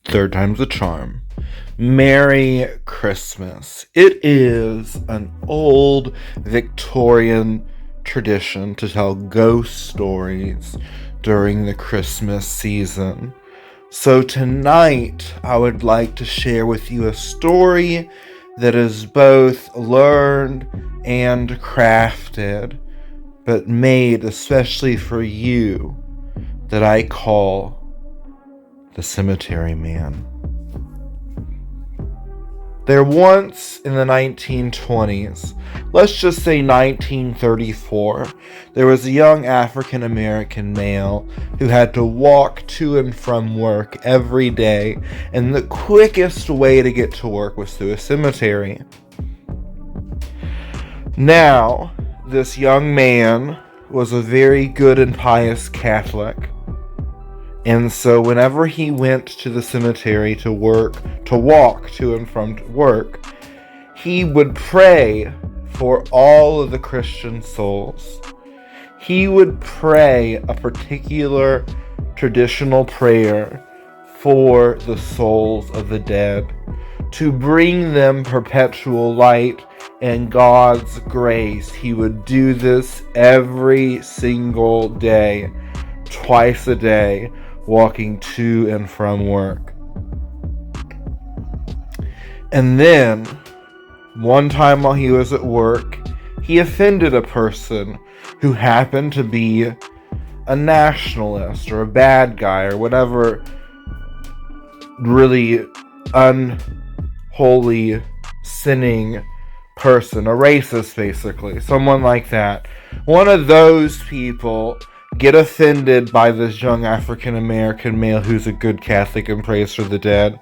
Third time's a charm. Merry Christmas. It is an old Victorian tradition to tell ghost stories during the Christmas season. So tonight, I would like to share with you a story that is both learned and crafted, but made especially for you, that I call The Cemetery Man. There once in the 1920s, let's just say 1934, there was a young African American male who had to walk to and from work every day, and the quickest way to get to work was through a cemetery. Now, this young man was a very good and pious Catholic. And so whenever he went to the cemetery to walk to and from work, he would pray for all of the Christian souls. He would pray a particular traditional prayer for the souls of the dead, to bring them perpetual light and God's grace. He would do this every single day, twice a day, walking to and from work. And then, one time while he was at work, he offended a person who happened to be a nationalist or a bad guy or whatever really unholy, sinning person, a racist basically, someone like that. One of those people get offended by this young African American male who's a good Catholic and prays for the dead,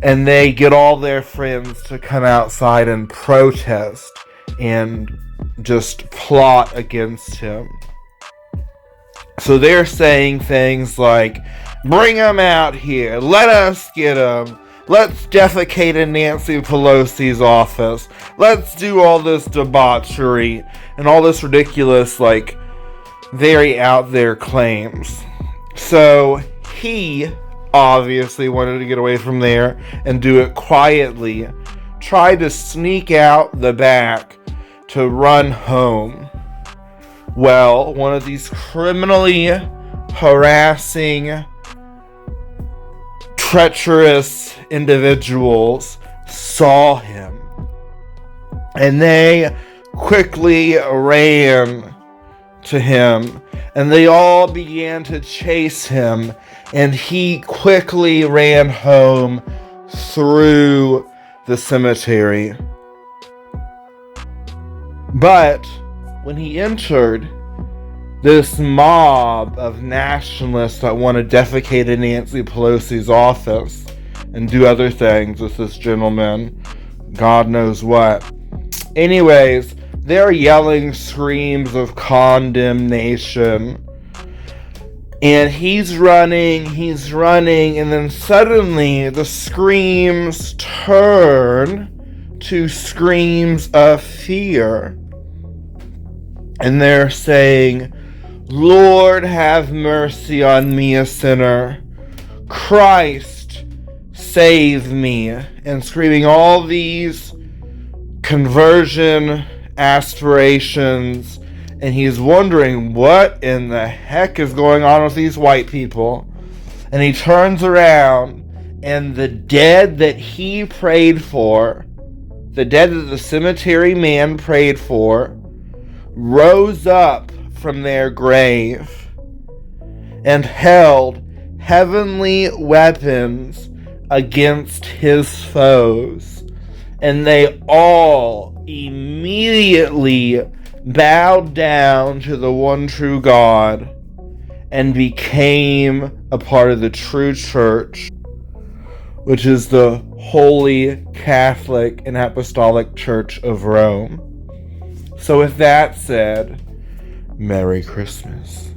and they get all their friends to come outside and protest and just plot against him. So they're saying things like, bring him out here, let us get him, let's defecate in Nancy Pelosi's office, let's do all this debauchery and all this ridiculous, very out there claims. So he obviously wanted to get away from there and do it quietly, tried to sneak out the back to run home. Well, one of these criminally harassing, treacherous individuals saw him, and they quickly ran to him, and they all began to chase him, and he quickly ran home through the cemetery. But when he entered, this mob of nationalists that want to defecate in Nancy Pelosi's office and do other things with this gentleman, God knows what. Anyways, they're yelling screams of condemnation. And he's running, and then suddenly the screams turn to screams of fear. And they're saying, Lord, have mercy on me, a sinner. Christ, save me. And screaming all these conversion aspirations, and he's wondering what in the heck is going on with these white people. And he turns around, and the dead that he prayed for, the dead that the cemetery man prayed for, rose up from their grave and held heavenly weapons against his foes. And they all immediately bowed down to the one true God and became a part of the true church, which is the Holy Catholic and Apostolic Church of Rome. So with that said, Merry Christmas.